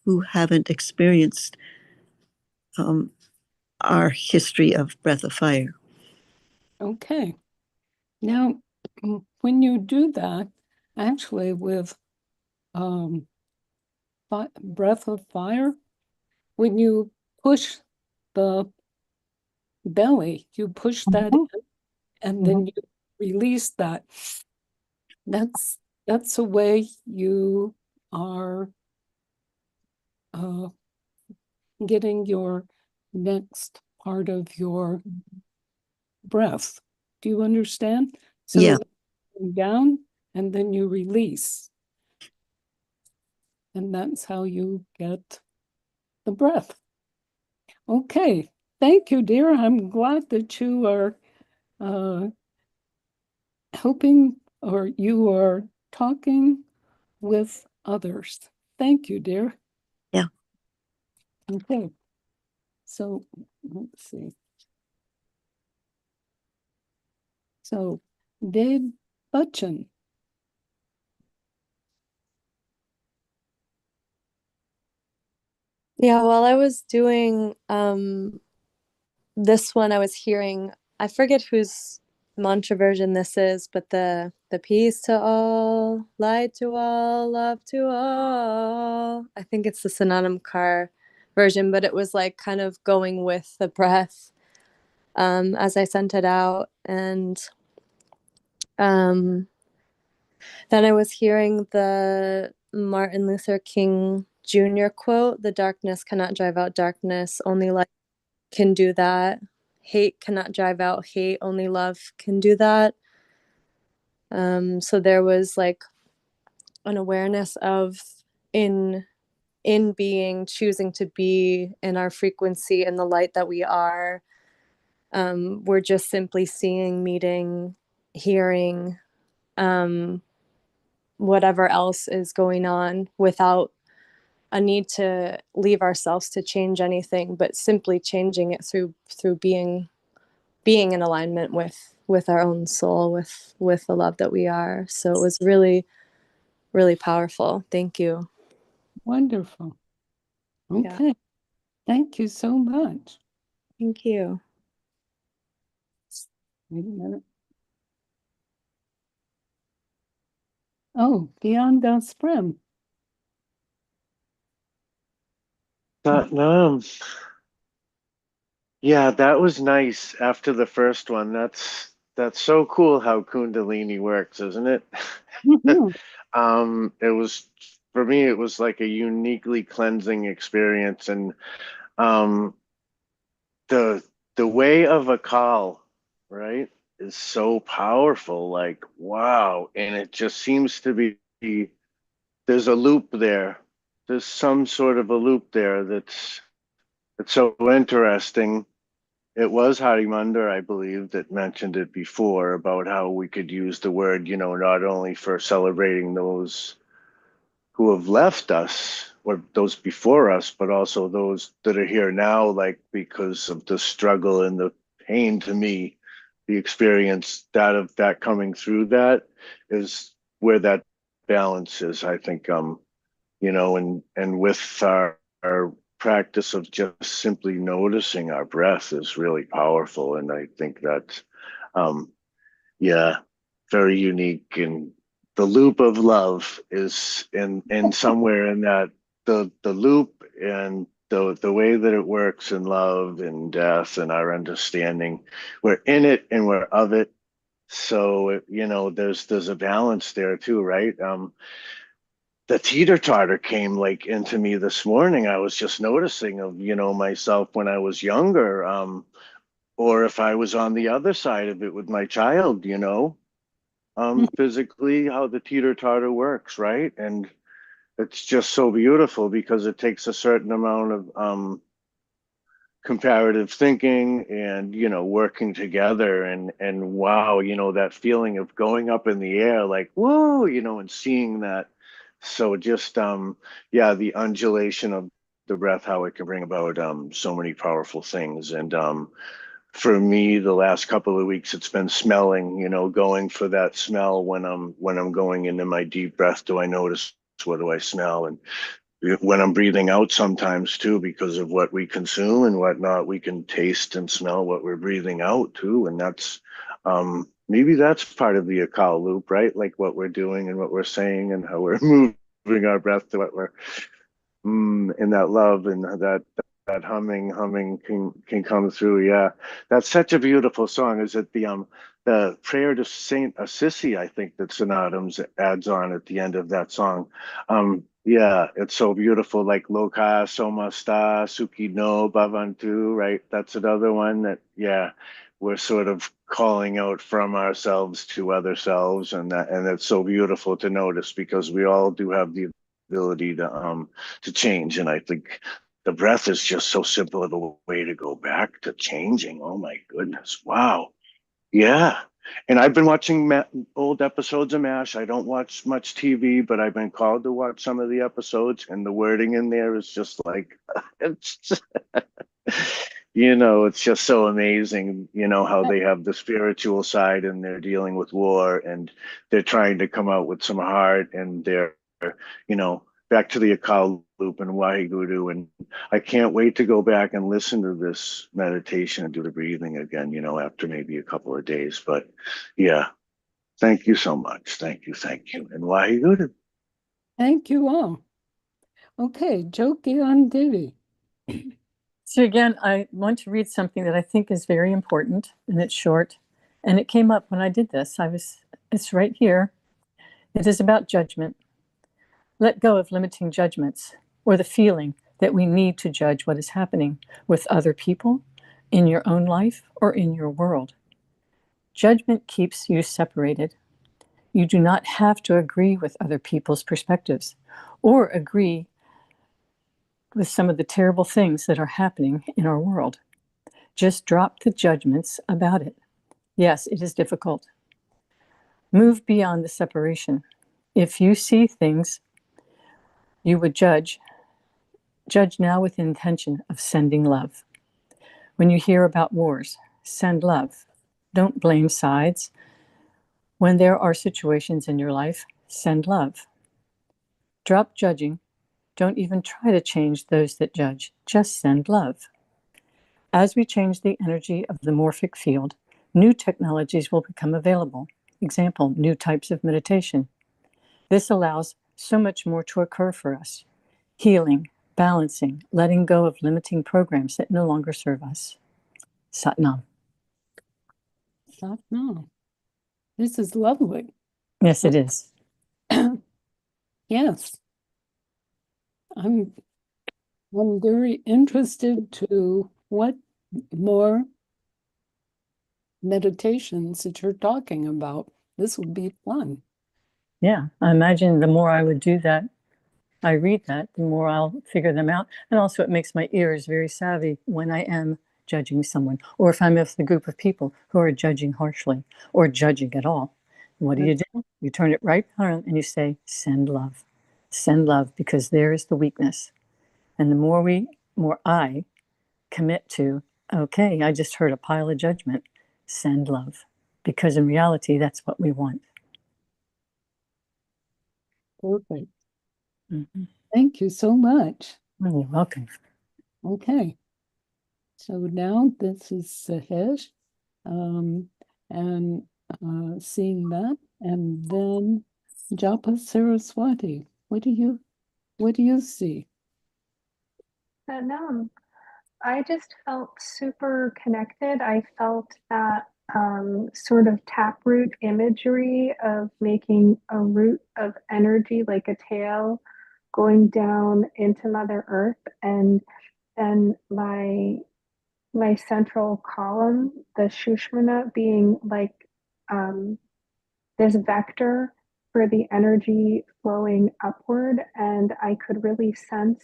who haven't experienced our history of breath of fire. Okay. Now, when you do that, actually with breath of fire, when you push the belly, you push that in, and then you release that. That's a way you are getting your next part of your breath. Do you understand? So Yeah. down and then you release. And that's how you get the breath. Okay. Thank you, dear. I'm glad that you are helping or you are talking with others. Thank you, dear. Yeah. Okay. So let's see. So Ved Bachan. Yeah, while I was doing this one, I was hearing, I forget whose mantra version this is, but the peace to all, light to all, love to all. I think it's the Sananam Kar version, but it was like kind of going with the breath as I sent it out. And then I was hearing the Martin Luther King Jr. quote, "The darkness cannot drive out darkness, only light can do that. Hate cannot drive out hate, only love can do that." So there was like an awareness of in being, choosing to be in our frequency and the light that we are. We're just simply seeing, meeting, hearing, whatever else is going on without a need to leave ourselves to change anything, but simply changing it through being in alignment with our own soul, with the love that we are. So it was really, really powerful. Thank you. Wonderful. Okay. Yeah. Thank you so much. Thank you. Wait a minute. Oh, Gian Das Prem. Yeah, that was nice after the first one. That's so cool how Kundalini works, isn't it? It was, for me, it was like a uniquely cleansing experience, and the way of Akal, right, is so powerful. Like, wow, and it just seems to be there's a loop there. There's some sort of a loop there that's so interesting. It was Harimandir, I believe, that mentioned it before about how we could use the word, not only for celebrating those who have left us or those before us, but also those that are here now, like because of the struggle and the pain. To me, the experience of that coming through that is where that balance is, I think, and with our practice of just simply noticing our breath is really powerful. And I think that's, yeah, very unique. And the loop of love is in somewhere in that, the loop and the way that it works in love and death and our understanding, we're in it and we're of it. So, there's a balance there too, right? The teeter-totter came like into me this morning. I was just noticing of, myself when I was younger, or if I was on the other side of it with my child, physically how the teeter-totter works, right? And it's just so beautiful because it takes a certain amount of comparative thinking and working together, and wow, that feeling of going up in the air like whoa, and seeing that. So just yeah, the undulation of the breath, how it can bring about so many powerful things. And for me, the last couple of weeks, it's been smelling, going for that smell when I'm going into my deep breath. Do I notice, what do I smell? And when I'm breathing out sometimes too, because of what we consume and whatnot, we can taste and smell what we're breathing out too. And that's, maybe that's part of the Akal loop, right? Like what we're doing and what we're saying and how we're moving our breath to what we're, and that love and that humming can come through. Yeah, that's such a beautiful song. Is it the prayer to Saint Assisi? I think that St. Adams adds on at the end of that song. Yeah, it's so beautiful. Like Loka Somasta Suki no Bhavantu, right? That's another one that, yeah, we're sort of calling out from ourselves to other selves, and it's so beautiful to notice because we all do have the ability to change. And I think the breath is just so simple of a way to go back to changing. Oh my goodness. Wow. Yeah. And I've been watching old episodes of MASH. I don't watch much TV, but I've been called to watch some of the episodes, and the wording in there is just like, it's just, it's just so amazing, how they have the spiritual side and they're dealing with war and they're trying to come out with some heart, and they're, back to the Akal loop and Waheguru. And I can't wait to go back and listen to this meditation and do the breathing again, after maybe a couple of days. But yeah, thank you so much. Thank you. And Waheguru. Thank you all. Okay, Jot Gian Devi. So again, I want to read something that I think is very important, and it's short. And it came up when I did this. It's right here. It is about judgment. Let go of limiting judgments or the feeling that we need to judge what is happening with other people, in your own life, or in your world. Judgment keeps you separated. You do not have to agree with other people's perspectives or agree with some of the terrible things that are happening in our world. Just drop the judgments about it. Yes, it is difficult. Move beyond the separation. If you see things you would judge now with the intention of sending love. When you hear about wars, send love. Don't blame sides. When there are situations in your life, send love. Drop judging. Don't even try to change those that judge. Just send love. As we change the energy of the morphic field, new technologies will become available. Example, new types of meditation. This allows so much more to occur for us. Healing, balancing, letting go of limiting programs that no longer serve us. Satnam. Satnam. This is lovely. Yes, it is. Yes. I'm very interested to what more meditations that you're talking about. This would be fun. Yeah, I imagine the more I would do that, I read that, the more I'll figure them out. And also it makes my ears very savvy when I am judging someone, or if I'm with a group of people who are judging harshly or judging at all. What do? You turn it right around and you say, send love. Send love, because there is the weakness. And the more I commit to, okay, I just heard a pile of judgment, send love. Because in reality, that's what we want. Perfect. Mm-hmm. Thank you so much. You're welcome. Okay. So now this is Sahej, and seeing that, and then Japa Saraswati. What do you see? No, I just felt super connected. I felt that sort of taproot imagery of making a root of energy, like a tail, going down into Mother Earth, and then my central column, the Shushmana, being like this vector for the energy flowing upward, and I could really sense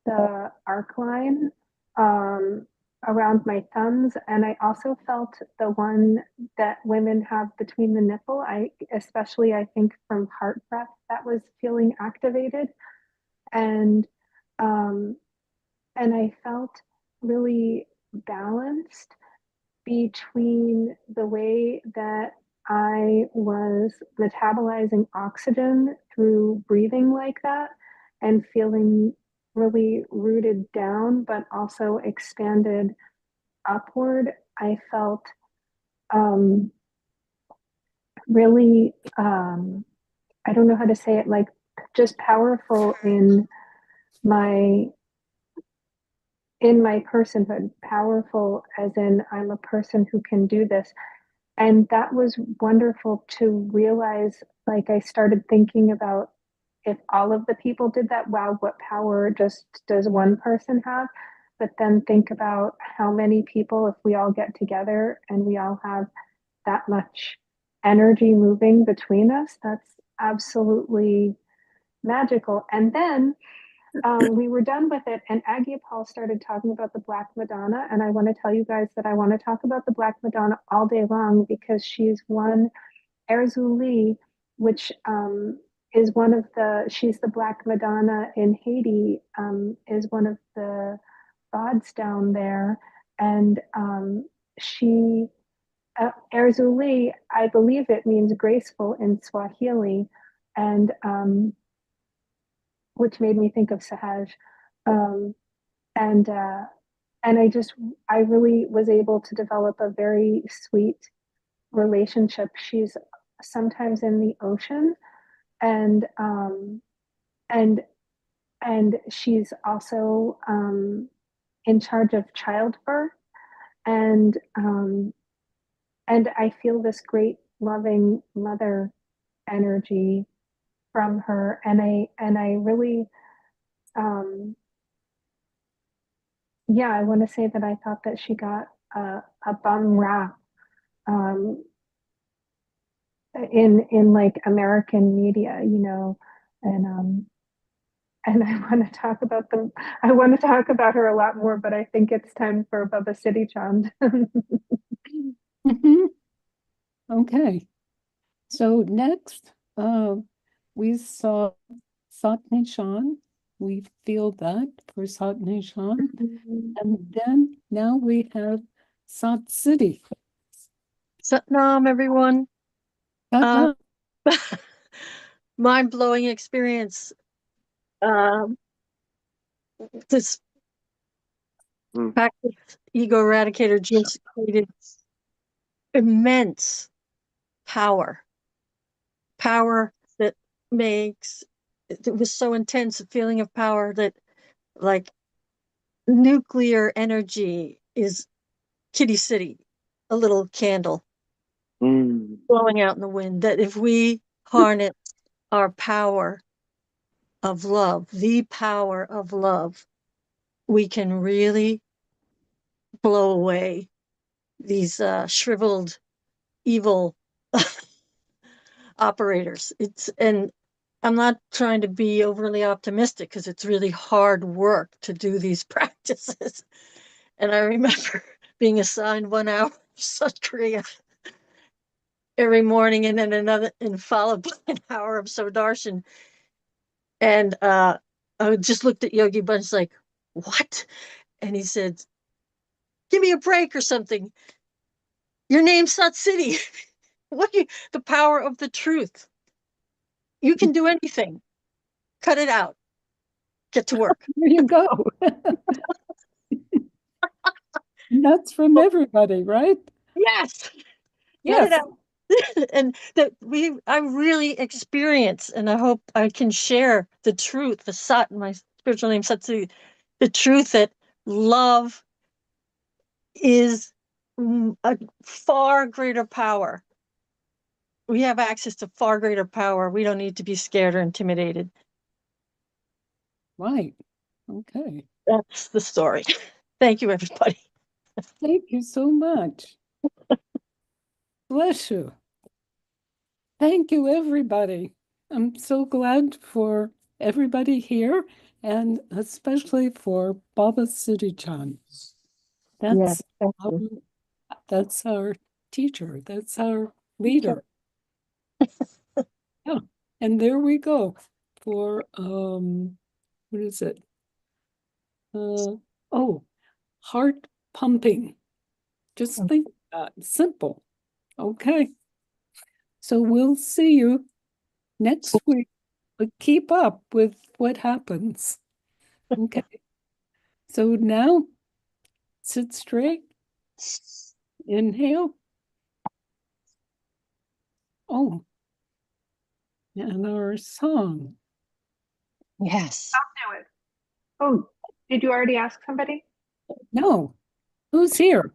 the arc line around my thumbs, and I also felt the one that women have between the nipple. Especially I think from heart breath, that was feeling activated, and um, and I felt really balanced between the way that I was metabolizing oxygen through breathing like that and feeling really rooted down, but also expanded upward. I felt really, I don't know how to say it, like just powerful my in my personhood, powerful as in I'm a person who can do this. And that was wonderful to realize. Like, I started thinking about, if all of the people did that, wow, what power just does one person have? But then think about how many people, if we all get together and we all have that much energy moving between us, that's absolutely magical. And then we were done with it, and Aagia Pal started talking about the Black Madonna. And I want to tell you guys that I want to talk about the Black Madonna all day long, because she's one Erzuli, which is one of she's the Black Madonna in Haiti, is one of the gods down there. And she, Erzuli, I believe it means graceful in Swahili. And which made me think of Sahej. Um, and I really was able to develop a very sweet relationship. She's sometimes in the ocean, and and she's also in charge of childbirth, and I feel this great loving mother energy from her, and I really yeah, I want to say that I thought that she got a bum rap um, in like American media, you know, and I want to talk about them. I want to talk about her a lot more, but I think it's time for Baba Siri Chand. Mhm. Okay. So next, we saw Sat Nishan. We feel that for Sat Nishan. And then now we have Sat City. Satnam, everyone. Satnam. Mind-blowing experience. This practice, Ego Eradicator, just created immense power that makes it was so intense, a feeling of power that, like, nuclear energy is Kitty City, a little candle blowing out in the wind, that if we harness our power of love, the power of love, we can really blow away these shriveled evil operators. And I'm not trying to be overly optimistic, because it's really hard work to do these practices. And I remember being assigned 1 hour of Sat Kriya every morning, and then another, and followed by an hour of Sudarshan. And I just looked at Yogi Bunch like, what? And he said, give me a break or something. Your name's Sat City. What the power of the truth. You can do anything. Cut it out. Get to work. There you go. And that's from everybody, right? Yes. Get Yes. it out. And that I really experience, and I hope I can share the truth, the Sat, my spiritual name Satsu, the truth that love is a far greater power. We have access to far greater power. We don't need to be scared or intimidated. Right. Okay. That's the story. Thank you, everybody. Thank you so much. Bless you. Thank you, everybody. I'm so glad for everybody here, and especially for Baba Siri Chand. Yes, That's our teacher. That's our leader. Yeah. And there we go for what is it? Oh, heart pumping. Just think Simple. Okay. So we'll see you next week, but keep up with what happens. Okay. So now sit straight. Inhale. Oh, and our song. Yes. I'll do it. Oh, did you already ask somebody? No, who's here?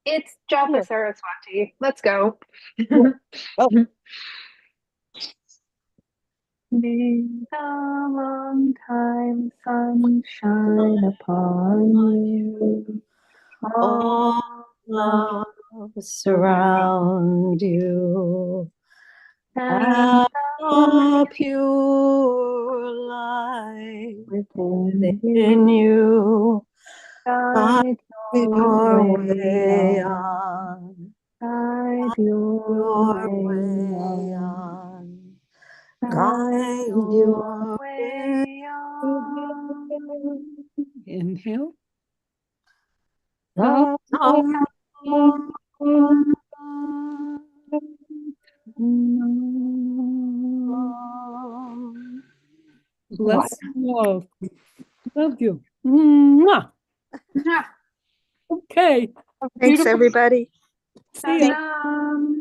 It's Japa Saraswati. Let's go. Oh. May the long time sun shine upon you. All love surround you. And A pure light within within you. guide Your your way way on. on. Guide your Your way way on. on. Guide your way on. Inhale. Bless you all. Love you. Mwah. Yeah. Okay. Thanks, everybody. See ya. Salam.